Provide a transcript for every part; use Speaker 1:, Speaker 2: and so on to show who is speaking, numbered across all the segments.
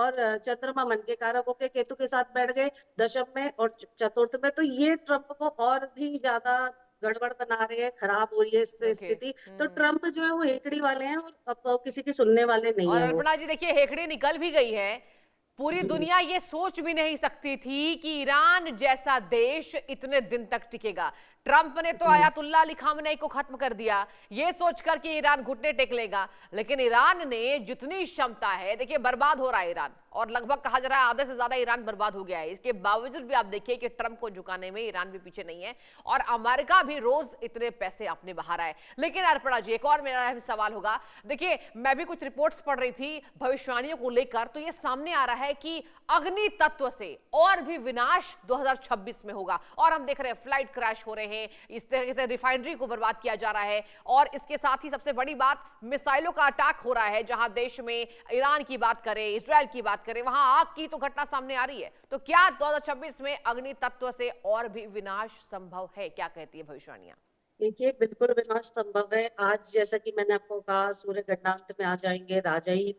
Speaker 1: और चंद्रमा मन के कारक होके केतु के साथ बैठ गए दशम में और चतुर्थ में, तो ये ट्रम्प को और भी ज्यादा गड़बड़ बना रहे हैं, खराब हो रही है इससे
Speaker 2: ओके।
Speaker 1: स्थिति। तो ट्रम्प जो है वो हेकड़ी वाले हैं और अब किसी की सुनने वाले नहीं
Speaker 2: और
Speaker 1: है वो।
Speaker 2: अल्पना जी देखिए, हेकड़ी निकल भी गई है। पूरी
Speaker 1: जी
Speaker 2: दुनिया ये सोच भी नहीं सकती थी कि ईरान जैसा देश इतने दिन तक टिकेगा। ट्रंप ने तो
Speaker 1: जी
Speaker 2: आयतुल्ला अली खामनेई को खत्म कर दिया, ये सोचकर कि ईरान घुटने टेक लेगा। लेकिन ईरान ने जितनी क्षमता है, देखिए बर्बाद हो रहा है ईरान, और लगभग कहा जा रहा है आधे से ज्यादा ईरान बर्बाद हो गया है। इसके बावजूद भी आप देखिए कि ट्रंप को झुकाने में ईरान भी पीछे नहीं है, और अमेरिका भी रोज इतने पैसे अपने बहा रहा है। लेकिन अर्पणा जी, एक और मेरा अहम सवाल होगा। देखिए, मैं भी कुछ रिपोर्ट्स पढ़ रही थी भविष्यवाणियों को लेकर, तो ये सामने आ रहा है कि अग्नि तत्व से और भी विनाश 2026 में होगा। और हम देख रहे हैं फ्लाइट क्रैश हो रहे हैं, इस तरीके से रिफाइनरी को बर्बाद किया जा रहा है, और इसके साथ ही सबसे बड़ी बात, मिसाइलों का अटैक हो रहा है। जहां देश में ईरान की बात करें, इजराइल की बात करें, वहां आग की तो घटना सामने आ रही है। तो क्या 2026 में अग्नि तत्व से और भी विनाश संभव है? क्या कहती है भविष्यवाणियां?
Speaker 1: देखिए, बिल्कुल विनाश संभव है। आज जैसा कि मैंने आपको कहा, सूर्य गंडांत में आ जाएंगे, राजा ही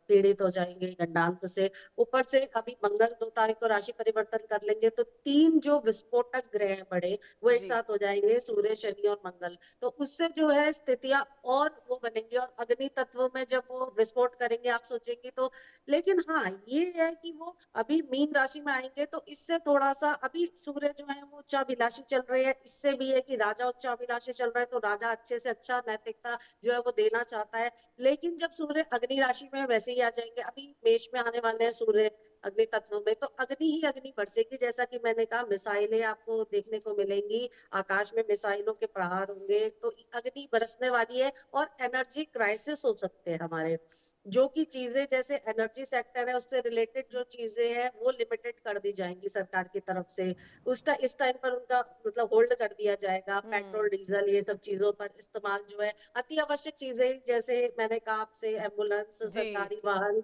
Speaker 1: पीड़ित हो जाएंगे गंडांत से। ऊपर से अभी मंगल 2 तारीख को राशि परिवर्तन कर लेंगे, तो 3 जो विस्फोटक ग्रह हैं बड़े, वो एक
Speaker 2: जी।
Speaker 1: साथ हो जाएंगे, सूर्य शनि और मंगल। तो उससे जो है स्थितियां और वो बनेंगी, और अग्नि तत्व में जब वो विस्फोट करेंगे आप सोचेंगे तो। लेकिन हाँ, ये है कि वो अभी मीन राशि में आएंगे, तो इससे थोड़ा सा अभी सूर्य जो है वो उच्चाभिलाषी चल रहे हैं। इससे भी है कि राजा उच्चाभिलाषी चल रहा है, तो राजा अच्छे से अच्छा नैतिकता जो है वो देना चाहता है। लेकिन जब सूर्य अग्नि राशि में वैसे ही आ जाएंगे, अभी मेष में आने वाले हैं सूर्य अग्नि तत्व में, तो अग्नि ही अग्नि बरसेगी। जैसा कि मैंने कहा, मिसाइलें आपको देखने को मिलेंगी, आकाश में मिसाइलों के प्रहार होंगे, तो अग्नि बरसने वाली है। और एनर्जी क्राइसिस हो सकते हैं हमारे, जो कि चीजें जैसे एनर्जी सेक्टर है उससे रिलेटेड जो चीजें हैं वो लिमिटेड कर दी जाएंगी सरकार की तरफ से। उसका इस टाइम पर उनका मतलब होल्ड कर दिया जाएगा। पेट्रोल
Speaker 2: हम्म।
Speaker 1: डीजल ये सब चीजों पर इस्तेमाल जो है, अति आवश्यक चीजें जैसे मैंने कहा आपसे, एम्बुलेंस,
Speaker 2: जी।
Speaker 1: सरकारी वाहन,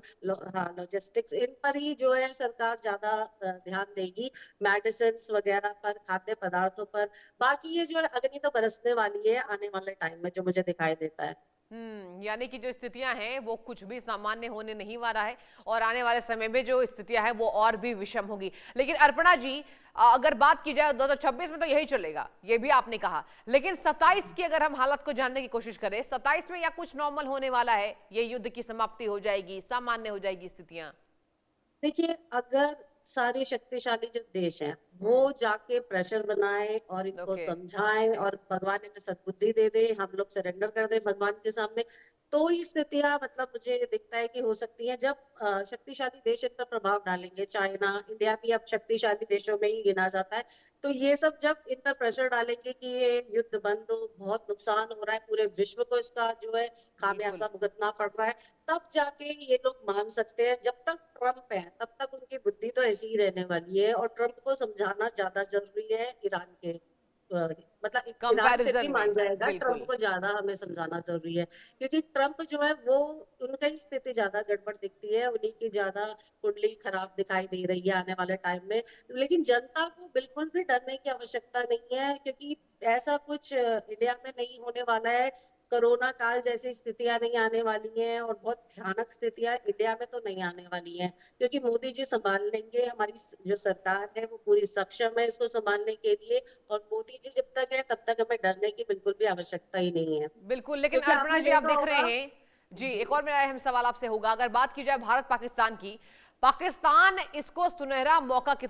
Speaker 1: हाँ लॉजिस्टिक्स, इन पर ही जो है सरकार ज्यादा ध्यान देगी। मेडिसिन वगैरह पर, खाद्य पदार्थों पर। बाकी ये जो है अग्नि तो बरसने वाली है आने वाले टाइम में, जो मुझे दिखाई देता है।
Speaker 2: यानी कि जो स्थितियां हैं वो कुछ भी सामान्य होने नहीं वाला है, और आने वाले समय में जो स्थितियां हैं वो और भी विषम होगी। लेकिन अर्पणा जी, अगर बात की जाए 2026 में तो यही चलेगा, ये भी आपने कहा। लेकिन 27 की अगर हम हालत को जानने की कोशिश करें, 27 में या कुछ नॉर्मल होने वाला है, ये युद्ध की समाप्ति हो जाएगी, सामान्य हो जाएगी स्थितियां?
Speaker 1: देखिए, अगर सारे शक्तिशाली जो देश हैं वो
Speaker 2: हम्म।
Speaker 1: जाके प्रेशर बनाए और इनको
Speaker 2: ओके।
Speaker 1: समझाएं, और भगवान इन्हें सद्बुद्धि दे दे, हम लोग सरेंडर कर दे भगवान के सामने, तो ये स्थितियां मतलब मुझे दिखता है कि हो सकती है। जब शक्तिशाली देश इन पर प्रभाव डालेंगे, चाइना, इंडिया भी अब शक्तिशाली देशों में ही गिना जाता है, तो ये सब जब इन पर प्रेशर डालेंगे कि ये युद्ध बंद हो, बहुत नुकसान हो रहा है, पूरे विश्व को इसका जो है
Speaker 2: बिल्कुल।
Speaker 1: खामियाजा भुगतना पड़ रहा है, तब जाके ये लोग मान सकते हैं। जब तक ट्रम्प है तब तक उनकी बुद्धि तो ऐसी ही रहने वाली है, और ट्रम्प को समझाना ज्यादा जरूरी है ईरान के मतलब ईरान से भी
Speaker 2: कंपैरिजन
Speaker 1: मान
Speaker 2: में।
Speaker 1: जाएगा, ट्रम्प
Speaker 2: बिल्कुल।
Speaker 1: को ज्यादा हमें समझाना जरूरी है। क्योंकि ट्रम्प जो है वो, उनका ही स्थिति ज्यादा गड़बड़ दिखती है, उन्हीं की ज्यादा कुंडली खराब दिखाई दे रही है आने वाले टाइम में। लेकिन जनता को बिल्कुल भी डरने की आवश्यकता नहीं है, क्योंकि ऐसा कुछ इंडिया में नहीं होने वाला है। कोरोना काल जैसी स्थितियां नहीं आने वाली हैं, और बहुत भयानक स्थितियां इंडिया में तो नहीं आने वाली हैं, क्योंकि मोदी जी संभाल लेंगे। हमारी जो सरकार है वो पूरी सक्षम है इसको संभालने के लिए, और मोदी जी जब तक है तब तक हमें डरने की बिल्कुल भी आवश्यकता ही नहीं है।
Speaker 2: बिल्कुल। लेकिन
Speaker 1: क्योंकि
Speaker 2: अर्पणा
Speaker 1: आपने
Speaker 2: जी, आप
Speaker 1: देखा
Speaker 2: देख रहे
Speaker 1: होगा।
Speaker 2: हैं, जी
Speaker 1: जी
Speaker 2: एक और मेरा अहम सवाल आपसे होगा, अगर बात की जाए भारत पाकिस्तान की, पाकिस्तान इसको सुनहरा मौका के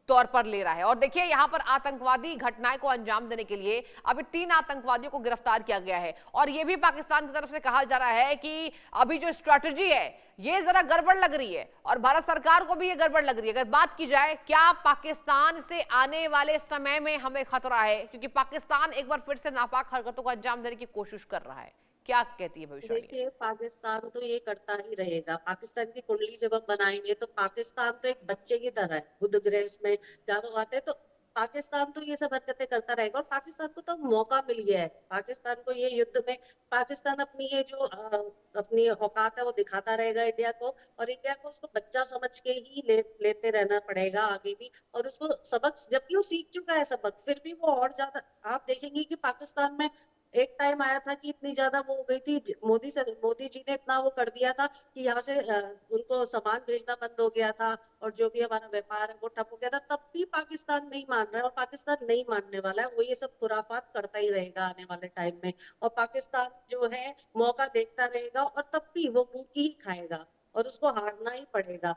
Speaker 2: तौर पर ले रहा है। और देखिए, यहां पर आतंकवादी घटनाएं को अंजाम देने के लिए अभी 3 आतंकवादियों को गिरफ्तार किया गया है। और यह भी पाकिस्तान की तरफ से कहा जा रहा है कि अभी जो स्ट्रैटेजी है ये जरा गड़बड़ लग रही है, और भारत सरकार को भी ये गड़बड़ लग रही है। अगर बात की जाए, क्या पाकिस्तान से आने वाले समय में हमें खतरा है? क्योंकि पाकिस्तान एक बार फिर से नापाक हरकतों को अंजाम देने की कोशिश कर रहा है। क्या कहती है भविष्यवाणी?
Speaker 1: देखिए, पाकिस्तान तो ये करता ही रहेगा। पाकिस्तान की कुंडली जब हम बनाएंगे तो पाकिस्तान तो एक बच्चे की तरह है, बुध ग्रह में ज्यादा आते हैं, तो पाकिस्तान तो ये सब हरकतें करता रहेगा। और पाकिस्तान को तो मौका मिल गया है, पाकिस्तान को ये युद्ध में, पाकिस्तान अपनी ये जो अपनी औकात है वो दिखाता रहेगा इंडिया को, और इंडिया को उसको बच्चा समझ के ही लेते रहना पड़ेगा आगे भी। और उसको सबक, जबकि वो सीख चुका है सबक, फिर भी वो और ज्यादा, आप देखेंगे कि पाकिस्तान में एक टाइम आया था कि इतनी ज्यादा वो हो गई थी, मोदी जी ने इतना वो कर दिया था कि यहाँ से उनको सामान भेजना बंद हो गया था, और जो भी हमारा व्यापार है वो ठप हो गया था। तब भी पाकिस्तान नहीं मान रहा है, और पाकिस्तान नहीं मानने वाला है। वो ये सब खुराफात करता ही रहेगा आने वाले टाइम में, और पाकिस्तान जो है मौका देखता रहेगा, और तब भी वो मुंह की ही खाएगा, और उसको हारना ही पड़ेगा।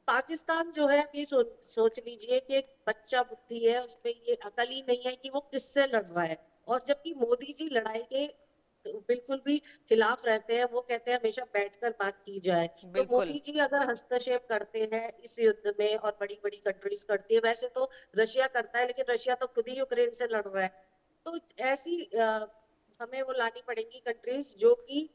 Speaker 1: पाकिस्तान जो है, आप ये सोच लीजिए कि एक बच्चा बुद्धि है, उसमें ये अकल ही नहीं है कि वो किससे लड़ रहा है। और जबकि मोदी जी लड़ाई के बिल्कुल भी खिलाफ रहते हैं, वो कहते हैं हमेशा बैठकर बात की जाए। तो
Speaker 2: बिल्कुल।
Speaker 1: मोदी जी अगर हस्तक्षेप करते हैं इस युद्ध में, और बड़ी बड़ी कंट्रीज करती है, वैसे तो रशिया करता है, लेकिन रशिया तो खुद ही यूक्रेन से लड़ रहा है। तो ऐसी हमें वो लानी पड़ेंगी कंट्रीज जो कि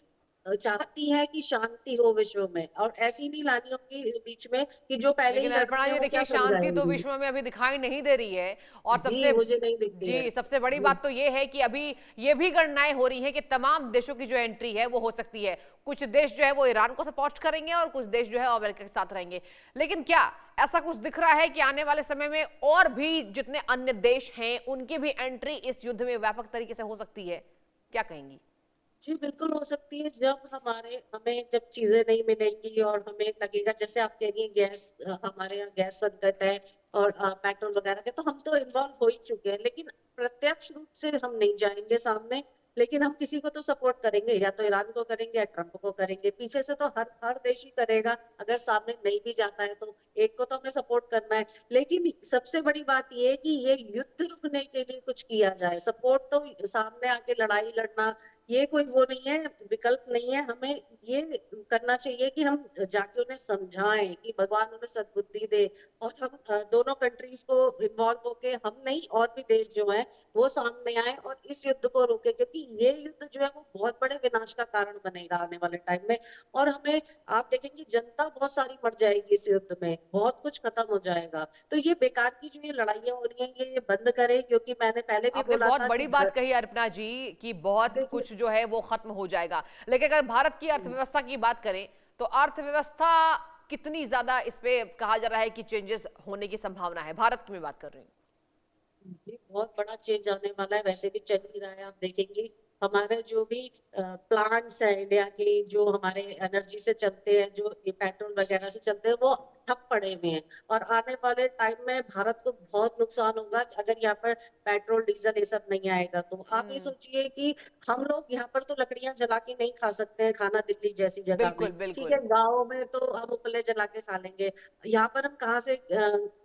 Speaker 1: चाहती है कि शांति हो विश्व में, और ऐसी नहीं लानी होगी बीच में कि जो पहले ही
Speaker 2: लेकिन
Speaker 1: लड़ रही
Speaker 2: अर्पणा
Speaker 1: है
Speaker 2: जी
Speaker 1: वो क्या
Speaker 2: देखिए, शांति तो
Speaker 1: समझाएंगी।
Speaker 2: विश्व में अभी दिखाई नहीं दे रही है। और
Speaker 1: जी
Speaker 2: सबसे
Speaker 1: मुझे नहीं दिखती है।
Speaker 2: जी सबसे बड़ी
Speaker 1: जी
Speaker 2: बात तो ये है कि अभी ये भी गणनाएं हो रही हैं कि तमाम देशों की जो एंट्री है वो हो सकती है। कुछ देश जो है वो ईरान को सपोर्ट करेंगे और कुछ देश जो है अमेरिका के साथ रहेंगे। लेकिन क्या ऐसा कुछ दिख रहा है कि आने वाले समय में और भी जितने अन्य देश हैं उनकी भी एंट्री इस युद्ध में व्यापक तरीके से हो सकती है? क्या कहेंगी?
Speaker 1: जी बिल्कुल हो सकती है। जब हमें जब चीजें नहीं मिलेंगी, और हमें लगेगा, जैसे आप कह रही हैं गैस, हमारे यहाँ गैस संकट है, और पेट्रोल वगैरह के, तो हम तो इन्वॉल्व हो ही चुके हैं, लेकिन प्रत्यक्ष रूप से हम नहीं जाएंगे सामने। लेकिन हम किसी को तो सपोर्ट करेंगे, या तो ईरान को करेंगे या ट्रम्प को करेंगे। पीछे से तो हर देश ही करेगा, अगर सामने नहीं भी जाता है तो एक को तो हमें सपोर्ट करना है। लेकिन सबसे बड़ी बात ये है कि ये युद्ध रुकने के लिए कुछ किया जाए। सपोर्ट तो सामने आके लड़ाई लड़ना, ये कोई वो नहीं है, विकल्प नहीं है। हमें ये करना चाहिए कि हम जाके उन्हें समझाएं कि भगवान उन्हें सद्बुद्धि दे, और हम दोनों कंट्रीज को इन्वॉल्व होके, हम नहीं और भी देश जो हैं वो सामने आए और इस युद्ध को रोके, क्योंकि ये युद्ध जो है वो बहुत बड़े विनाश का कारण बनेगा आने वाले टाइम में। और हमें, आप देखेंगे जनता बहुत सारी मर जाएगी इस युद्ध में, बहुत कुछ खत्म हो जाएगा। तो ये बेकार की जो ये लड़ाइयां हो रही हैं, ये बंद करें, क्योंकि मैंने पहले भी
Speaker 2: आपने
Speaker 1: बोला
Speaker 2: बहुत
Speaker 1: था
Speaker 2: बड़ी
Speaker 1: कि
Speaker 2: बात कही अर्पणा जी कि बहुत
Speaker 1: देखिए,
Speaker 2: कुछ जो है वो खत्म हो जाएगा। लेकिन अगर भारत की अर्थव्यवस्था की बात करें तो अर्थव्यवस्था कितनी ज्यादा इस पे कहा जा रहा है कि चेंजेस होने की संभावना है? भारत की मैं बात कर रही हूँ।
Speaker 1: ये बहुत बड़ा चेंज आने वाला है। वैसे भी चल ही रहा है, आप देखेंगे हमारे जो भी प्लांट्स है इंडिया के, जो हमारे एनर्जी से चलते हैं, जो ये पेट्रोल वगैरह से चलते हैं, वो ठप पड़े हुए हैं। और आने वाले टाइम में भारत को बहुत नुकसान होगा अगर यहाँ पर पेट्रोल डीजल ये सब नहीं आएगा। तो आप ये
Speaker 2: हम्म।
Speaker 1: सोचिए कि हम लोग यहाँ पर तो लकड़ियां जला के नहीं खा सकते हैं खाना, दिल्ली जैसी जगह में।
Speaker 2: बिल्कुल
Speaker 1: ठीक है,
Speaker 2: बिल्कुल।
Speaker 1: गाँव में तो हम उपले जला के खा लेंगे, यहाँ पर हम कहाँ से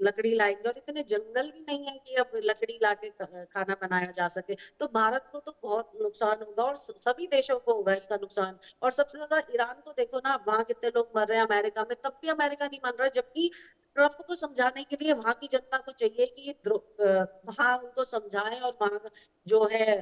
Speaker 1: लकड़ी लाएंगे? और इतने जंगल भी नहीं है कि अब लकड़ी लाके खाना बनाया जा सके। तो भारत को तो बहुत नुकसान होगा, और सभी देशों को होगा इसका नुकसान। और सबसे ज्यादा ईरान को देखो ना, वहां कितने लोग मर रहे हैं अमेरिका में, तब भी अमेरिका नहीं मान रहा है। जबकि ट्रम्प को समझाने के लिए वहां की जनता को चाहिए कि वहां उनको समझाएं, और वहां जो है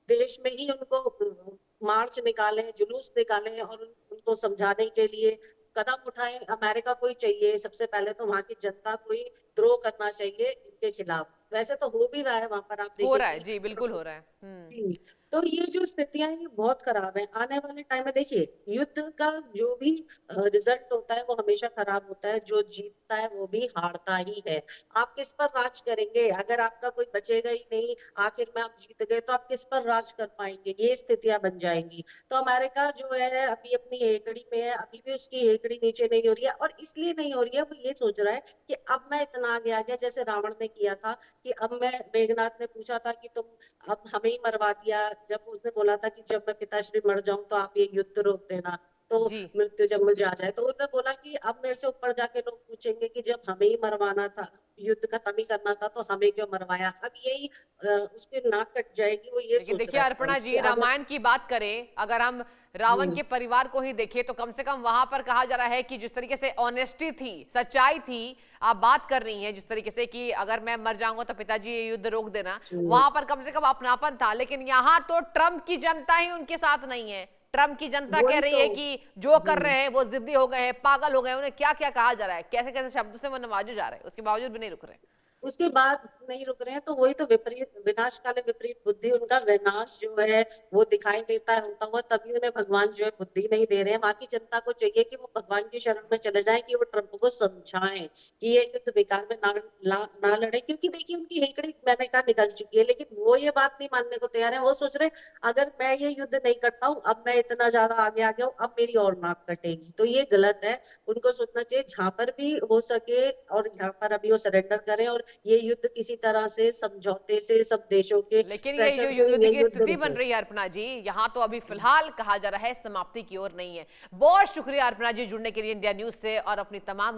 Speaker 1: देश में ही उनको मार्च निकालें, जुलूस निकालें, और उनको समझाने के लिए कदम उठाएं। अमेरिका को ही चाहिए सबसे पहले तो वहां की जनता को ही द्रोह करना चाहिए इनके खिलाफ। वैसे तो हो भी रहा है वहां पर, आप
Speaker 2: हो रहा है
Speaker 1: देखेंगे।
Speaker 2: जी, बिल्कुल हो रहा है।
Speaker 1: जी, तो ये जो स्थितियां हैं ये बहुत खराब है। आने वाले टाइम में देखिए, युद्ध का जो भी रिजल्ट होता है वो हमेशा खराब होता है। जो जीतता है वो भी हारता ही है। आप किस पर राज करेंगे? अगर आपका कोई बचेगा ही नहीं, आखिर में आप जीत गए, तो आप किस पर राज कर पाएंगे? ये स्थितियां बन जाएंगी। तो अमेरिका जो है अभी अपनी हेकड़ी में है, अभी भी उसकी हेकड़ी नीचे नहीं हो रही है। और इसलिए नहीं हो रही है, वो ये सोच रहा है कि अब मैं इतना आगे आ गया, जैसे रावण ने किया था कि अब मैं, मेघनाथ ने पूछा था कि तुम अब हमें ही मरवा दिया, जब उसने बोला था कि जब मैं पिताश्री मर जाऊं तो आप ये युद्ध रोक देना, तो
Speaker 2: जी।
Speaker 1: मृत्यु जब मुझे आ जाए। तो उसने बोला कि अब मेरे से ऊपर जाके लोग पूछेंगे कि जब हमें ही मरवाना था, युद्ध खत्म ही करना था, तो हमें क्यों मरवाया? अब यही उसकी नाक कट जाएगी। वो ये
Speaker 2: लेकिन
Speaker 1: सोच
Speaker 2: देखिए
Speaker 1: रहा है
Speaker 2: अर्पणा
Speaker 1: कि
Speaker 2: जी,
Speaker 1: अगर,
Speaker 2: रामायण की बात करें, अगर हम रावण
Speaker 1: जी
Speaker 2: के परिवार को ही देखें तो कम से कम वहां पर कहा जा रहा है कि जिस तरीके से ऑनेस्टी थी, सच्चाई थी, आप बात कर रही हैं जिस तरीके से कि अगर मैं मर जाऊंगा तो पिताजी ये युद्ध रोक देना,
Speaker 1: जी
Speaker 2: वहां पर कम से कम अपनापन था। लेकिन यहाँ तो ट्रम्प की जनता ही उनके साथ नहीं है। ट्रम्प की जनता कह
Speaker 1: वही
Speaker 2: रही
Speaker 1: तो।
Speaker 2: है कि जो
Speaker 1: जी
Speaker 2: कर रहे हैं वो जिद्दी हो गए हैं, पागल हो गए हैं, उन्हें क्या क्या कहा जा रहा है, कैसे कैसे शब्दों से वो नवाजे जा रहे हैं, उसके बावजूद भी नहीं रुक रहे।
Speaker 1: उसके बाद नहीं रुक रहे हैं, तो वही तो विपरीत विनाश काले विपरीत बुद्धि, उनका विनाश जो है वो दिखाई देता है होता हुआ, तभी उन्हें भगवान जो है बुद्धि नहीं दे रहे हैं। वहां की जनता को चाहिए कि वो भगवान की शरण में चले जाएं, कि वो ट्रंप को समझाएं कि ये युद्ध बेकार में ना लड़े, क्योंकि देखिए उनकी हेकड़ी मैंने कहा निकल चुकी है, लेकिन वो ये बात नहीं मानने को तैयार है। वो सोच रहे अगर मैं ये युद्ध नहीं करता हूँ, अब मैं इतना ज्यादा आगे आ गया हूँ, अब मेरी और नाक कटेगी, तो ये गलत है। उनको सोचना चाहिए जहां पर भी हो सके और यहाँ पर अभी वो सरेंडर करें, और ये युद्ध किसी तरह से समझौते से, सब देशों के
Speaker 2: लेकिन ये जो
Speaker 1: प्रेशर से
Speaker 2: युद्ध
Speaker 1: ये
Speaker 2: की
Speaker 1: युद्ध
Speaker 2: स्थिति बन
Speaker 1: रुके।
Speaker 2: रही है अर्पणा जी, यहाँ तो अभी फिलहाल कहा जा रहा है समाप्ति की ओर नहीं है। बहुत शुक्रिया अर्पणा जी जुड़ने के लिए इंडिया न्यूज से और अपनी तमाम